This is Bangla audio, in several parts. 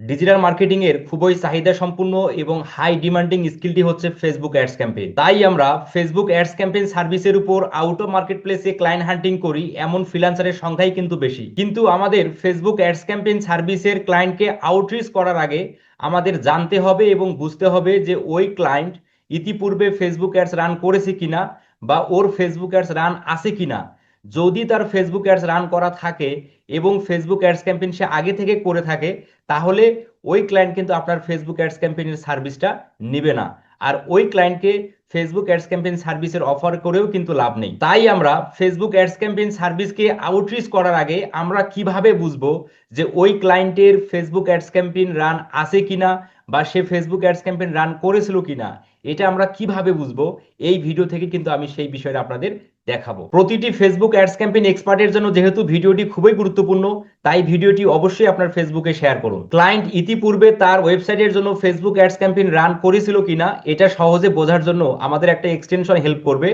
ডিজিটাল মার্কেটিং এর খুবই চাহিদা সম্পূর্ণ এবং হাই ডিমান্ডিং স্কিলটি হচ্ছে ফেসবুক অ্যাডস ক্যাম্পেইন। তাই আমরা ফেসবুক অ্যাডস ক্যাম্পেইন সার্ভিসের উপর আউট অফ মার্কেট প্লেসে ক্লায়েন্ট হান্টিং করি এমন ফ্রিল্যান্সারের সংখ্যাই কিন্তু বেশি। কিন্তু আমাদের ফেসবুক অ্যাডস ক্যাম্পেইন সার্ভিসের ক্লায়েন্টকে আউটরিচ করার আগে আমাদের জানতে হবে এবং বুঝতে হবে যে ওই ক্লায়েন্ট ইতিপূর্বে ফেসবুক অ্যাডস রান করেছে কিনা বা ওর ফেসবুক অ্যাডস রান আছে কিনা। যদি তার ফেসবুক অ্যাডস রান করা থাকে এবং ফেসবুক অ্যাডস ক্যাম্পেইন সে আগে থেকে করে থাকে, তাহলে ওই ক্লায়েন্ট কিন্তু আপনার ফেসবুক অ্যাডস ক্যাম্পেইনের সার্ভিসটা নিবে না। আর ওই ক্লায়েন্টকে ফেসবুক অ্যাডস ক্যাম্পেইন সার্ভিসের অফার করেও কিন্তু লাভ নেই। তাই আমরা ফেসবুক অ্যাডস ক্যাম্পেইন সার্ভিসকে আউটরিচ করার আগে আমরা কিভাবে বুঝবো যে ওই ক্লায়েন্টের ফেসবুক অ্যাডস ক্যাম্পেইন রান আছে কিনা বা সে ফেসবুক অ্যাডস ক্যাম্পেইন রান করেছিল কিনা, এটা আমরা কিভাবে বুঝবো, এই ভিডিও থেকে কিন্তু আমি সেই বিষয়টা আপনাদের দেখাবো। প্রতিটি ফেসবুক অ্যাডস ক্যাম্পেইন এক্সপার্টের জন্য যেহেতু ভিডিওটি খুবই গুরুত্বপূর্ণ, তাই ভিডিওটি অবশ্যই আপনার ফেসবুকে শেয়ার করুন। ক্লায়েন্ট ইতিপূর্বে তার ওয়েবসাইটের জন্য ফেসবুক অ্যাডস ক্যাম্পেইন রান করেছিল কিনা এটা সহজে বোঝার জন্য আমাদের একটা এক্সটেনশন হেল্প করবে।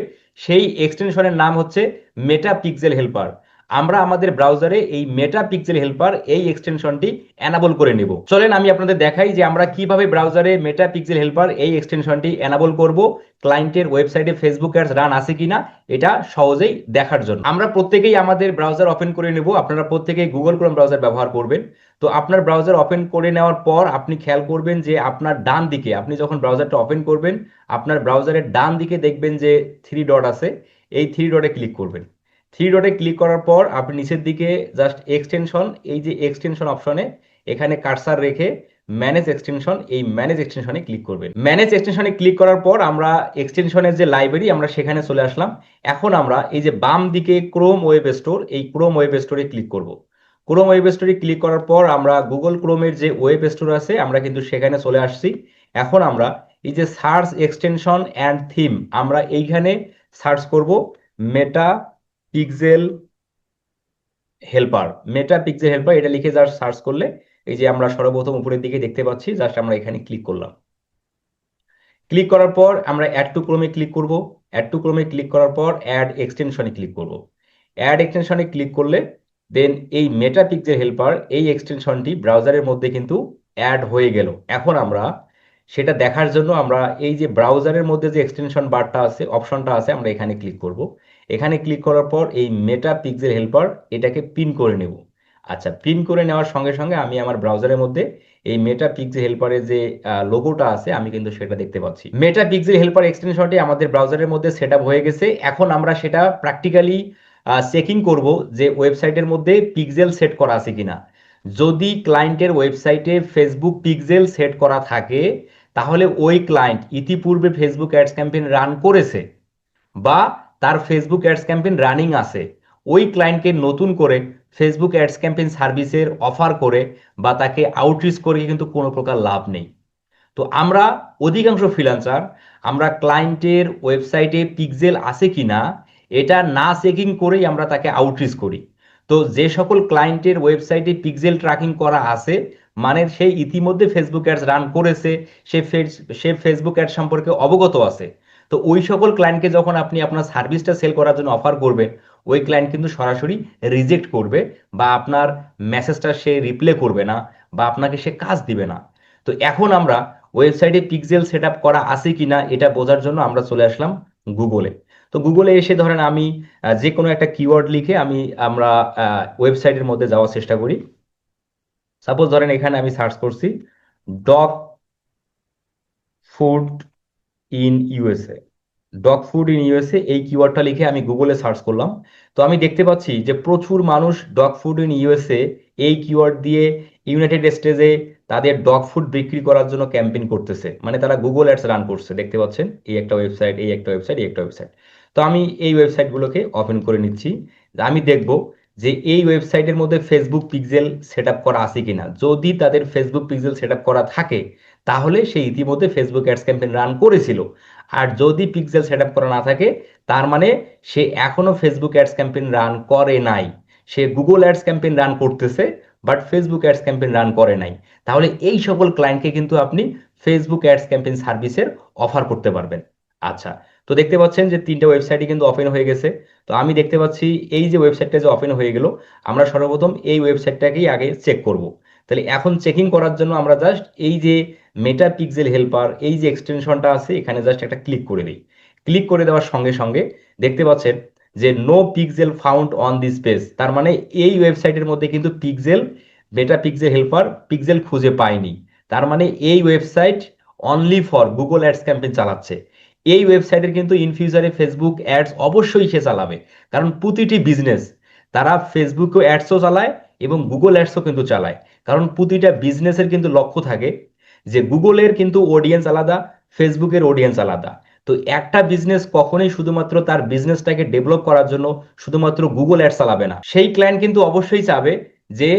সেই এক্সটেনশনের নাম হচ্ছে মেটা পিক্সেল হেল্পার। আমরা আমাদের ব্রাউজারে এই মেটা পিক্সেল হেল্পার এই এক্সটেনশনটি এনাবল করে নেব। চলেন আমি আপনাদের দেখাই যে আমরা কিভাবে ব্রাউজারে মেটা পিক্সেল হেল্পার এই এক্সটেনশনটি এনাবল করব ক্লায়েন্টের ওয়েবসাইটে ফেসবুক অ্যাডস রান আছে কিনা এটা সহজেই দেখার জন্য। আমরা প্রত্যেকেই আমাদের ব্রাউজার ওপেন করে নেব। আপনারা প্রত্যেকেই গুগল ক্রোম ব্রাউজার ব্যবহার করবেন। তো আপনার ব্রাউজার ওপেন করে নেওয়ার পর আপনি খেয়াল করবেন যে আপনার ডান দিকে, আপনি যখন ব্রাউজারটা ওপেন করবেন আপনার ব্রাউজারের ডান দিকে দেখবেন যে থ্রি ডট আছে। এই থ্রি ডটে ক্লিক করবেন। থ্রি ডটে ক্লিক করার পর আপনি নিচের দিকে জাস্ট এক্সটেনশন, এই যে এক্সটেনশন অপশনে এখানে কার্সার রেখে ম্যানেজ এক্সটেনশন, এই ম্যানেজ এক্সটেনশনে ক্লিক করবেন। ম্যানেজ এক্সটেনশনে ক্লিক করার পর আমরা এক্সটেনশনের যে লাইব্রেরি আমরা সেখানে চলে আসলাম। এখন আমরা এই যে বাম দিকে ক্রোম ওয়েব স্টোর, এই ক্রোম ওয়েব স্টোরে ক্লিক করব। ক্রোম ওয়েব স্টোরে ক্লিক করার পর আমরা গুগল ক্রোমের যে ওয়েব স্টোর আছে আমরা কিন্তু সেখানে চলে আসছি। এখন আমরা এই যে সার্চ এক্সটেনশন অ্যান্ড থিম, আমরা এইখানে সার্চ করব মেটা পিক্সেল হেল্পার। মেটা পিক্সেল হেল্পার এটা লিখে জাস্ট সার্চ করলে এই যে আমরা সর্বপ্রথম উপরের দিকে দেখতে পাচ্ছি, জাস্ট আমরা এখানে ক্লিক করলাম। ক্লিক করার পর আমরা অ্যাড টু ক্রোমে ক্লিক করব। অ্যাড টু ক্রোমে ক্লিক করার পর অ্যাড এক্সটেনশনে ক্লিক করব। অ্যাড এক্সটেনশনে ক্লিক করলে দেন এই মেটা পিক্সেল হেল্পার এই এক্সটেনশনটি ব্রাউজারের মধ্যে কিন্তু অ্যাড হয়ে গেল। এখন আমরা সেটা দেখার জন্য আমরা এই যে ব্রাউজারের মধ্যে যে এক্সটেনশন বারটা আছে, অপশনটা আছে, আমরা এখানে ক্লিক করব। এখানে ক্লিক করার পর এই মেটা পিক্সেল হেল্পার এটাকে পিন করে নেব। আচ্ছা, পিন করে নেওয়ার সঙ্গে সঙ্গে আমি আমার ব্রাউজারের মধ্যে এই মেটা পিক্সেল হেল্পারের যে লোগোটা আছে আমি কিন্তু সেটা দেখতে পাচ্ছি। মেটা পিক্সেল হেল্পার এক্সটেনশনটি আমাদের ব্রাউজারের মধ্যে সেট আপ হয়ে গেছে। এখন আমরা সেটা প্র্যাকটিক্যালি চেকিং করব যে ওয়েবসাইটের মধ্যে পিক্সেল সেট করা আছে কিনা। যদি ক্লায়েন্টের ওয়েবসাইটে ফেসবুক পিক্সেল সেট করা থাকে তাহলে ওই ক্লায়েন্ট ইতিপূর্বে ফেসবুক অ্যাডস ক্যাম্পেইন রান করেছে বা তার ফেসবুক অ্যাডস ক্যাম্পেইন রানিং আছে। ওই ক্লায়েন্টকে নতুন করে ফেসবুক অ্যাডস ক্যাম্পেইন সার্ভিসের অফার করে বা তাকে আউটরিচ করে কিন্তু কোনো প্রকার লাভ নেই। তো আমরা অধিকাংশ ফ্রিল্যান্সার আমরা ক্লায়েন্টের ওয়েবসাইটে পিক্সেল আছে কিনা এটা না চেকিং করেই আমরা তাকে আউটরিচ করি। তো যে সকল ক্লায়েন্টের ওয়েবসাইটে পিক্সেল ট্র্যাকিং করা আছে মানে সেই ইতিমধ্যে ফেসবুক অ্যাডস রান করেছে, সে ফেসবুক অ্যাড সম্পর্কে অবগত আছে। তো ওই সকল ক্লায়েন্টকে যখন আপনি আপনার সার্ভিসটা সেল করার জন্য অফার করবেন, ওই ক্লায়েন্ট কিন্তু সরাসরি রিজেক্ট করবে বা আপনার মেসেজটা সে রিপ্লে করবে না বা আপনাকে সে কাজ দিবে না। তো এখন আমরা ওয়েবসাইটে পিক্সেল সেট আপ করা আছে কিনা এটা বোঝার জন্য আমরা চলে আসলাম গুগলে। তো গুগলে এসে ধরেন আমি যে কোনো একটা কিওয়ার্ড লিখে আমরা ওয়েবসাইটের মধ্যে যাওয়ার চেষ্টা করি। সাপোজ ধরেন এখানে আমি সার্চ করছি dog food in USA. Dog food in USA এই কিওয়ার্ডটা লিখে আমি গুগলে সার্চ করলাম। তো আমি দেখতে পাচ্ছি যে প্রচুর মানুষ ডগ ফুড ইন ইউএসএ এই কিওয়ার্ড দিয়ে ইউনাইটেড স্টেটসে তাদের ডগ ফুড বিক্রি করার জন্য ক্যাম্পেইন করতেছে, মানে তারা গুগল অ্যাডস রান করছে। দেখতে পাচ্ছেন এই একটা ওয়েবসাইট, এই একটা ওয়েবসাইট, এই একটা ওয়েবসাইট। তো আমি এই ওয়েবসাইটগুলোকে ওপেন করে নিচ্ছি। আমি দেখব যে এই ওয়েবসাইটের মধ্যে ফেসবুক পিক্সেল সেট আপ করা আছে কিনা। যদি তাদের ফেসবুক পিক্সেল সেট আপ করা থাকে তাহলে সে ইতিমধ্যে ফেসবুক অ্যাডস ক্যাম্পেইন রান করেছিল। আর যদি পিক্সেল সেট আপ করা না থাকে তার মানে সে এখনো ফেসবুক অ্যাডস ক্যাম্পেইন রান করে নাই। সে গুগল অ্যাডস ক্যাম্পেইন রান করতেছে but Facebook ads campaign run করে নাই। তাহলে এই সকল ক্লায়েন্টকে কিন্তু আপনি ফেসবুক অ্যাডস ক্যাম্পেইন সার্ভিসের অফার করতে পারবেন। আচ্ছা, তো দেখতে পাচ্ছেন যে তিনটা ওয়েবসাইটই কিন্তু ওপেন হয়ে গেছে। তো আমি দেখতে পাচ্ছি এই যে ওয়েবসাইটটা যে ওপেন হয়ে গেল, আমরা সর্বপ্রথম এই ওয়েবসাইটটাকেই আগে চেক করব। তাহলে এখন চেকিং করার জন্য আমরা জাস্ট এই যে মেটা পিক্সেল হেল্পার এই যে এক্সটেনশনটা আছে এখানে জাস্ট একটা ক্লিক করে দিই। ক্লিক করে দেওয়ার সঙ্গে সঙ্গে দেখতে পাচ্ছেন যে no pixel found on this page, তার মানে এই ওয়েবসাইটের মধ্যে কিন্তু pixel meta pixel helper pixel খুঁজে পায়নি। তার মানে এই website only for Google ads campaign চালাচ্ছে। এই ওয়েবসাইটের কিন্তু ইন ফিউচারে ফেসবুক অ্যাডস অবশ্যই সে চালাবে, কারণ প্রতিটি বিজনেস তারা ফেসবুকও অ্যাডসও চালায় এবং গুগল অ্যাডসও কিন্তু চালায়। কারণ প্রতিটা বিজনেসের কিন্তু লক্ষ্য থাকে যে গুগলের কিন্তু অডিয়েন্স আলাদা, ফেসবুকের অডিয়েন্স আলাদা। তো একটা বিজনেস কখনোই শুধুমাত্র তার বিজনেসটাকে ডেভেলপ করার জন্য শুধুমাত্র গুগল অ্যাড চালাবে না, সেই ক্লায়েন্ট কিন্তু অবশ্যই চাবে যে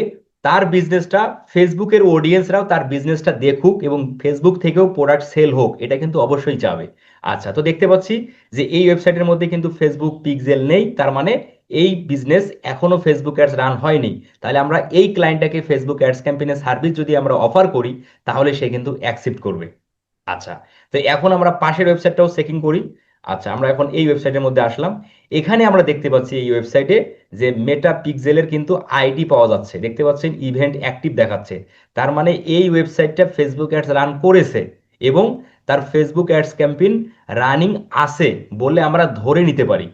তার বিজনেসটা ফেসবুকের অডিয়েন্সরাও তার বিজনেসটা দেখুক এবং ফেসবুক থেকেও প্রোডাক্ট সেল হোক, এটা কিন্তু অবশ্যই চাবে। আচ্ছা, তো দেখতে পাচ্ছি যে এই ওয়েবসাইটের মধ্যে কিন্তু ফেসবুক পিক্সেল নেই, তার মানে এই বিজনেস এখনো ফেসবুক অ্যাডস রান হয়নি। তাহলে আমরা এই ক্লায়েন্টটাকে ফেসবুক অ্যাডস ক্যাম্পেইনের সার্ভিস যদি আমরা অফার করি তাহলে সে কিন্তু অ্যাকসেপ্ট করবে। আচ্ছা, তো এখন আমরা পাশের ওয়েবসাইটটাও চেকিং করি। আচ্ছা, আমরা এখন এই ওয়েবসাইটের মধ্যে আসলাম। এখানে আমরা দেখতে পাচ্ছি এই ওয়েবসাইটে যে মেটা পিক্সেলের কিন্তু আইডি পাওয়া যাচ্ছে, দেখতে পাচ্ছেন ইভেন্ট অ্যাক্টিভ দেখাচ্ছে। তার মানে এই ওয়েবসাইটটা ফেসবুক অ্যাডস রান করেছে এবং তার ফেসবুক অ্যাডস ক্যাম্পেইন রানিং আছে বলে আমরা ধরে নিতে পারি।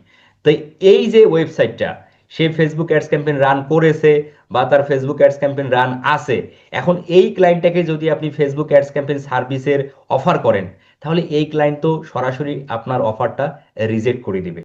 তো এই যে ওয়েবসাইটটা সে ফেসবুক অ্যাডস ক্যাম্পেইন রান করেছে বা তার ফেসবুক অ্যাডস ক্যাম্পেইন রান আছে, এখন এই ক্লায়েন্টটাকে যদি আপনি ফেসবুক অ্যাডস ক্যাম্পেইন সার্ভিসের অফার করেন তাহলে এই ক্লায়েন্ট তো সরাসরি আপনার অফারটা রিজেক্ট করে দিবে।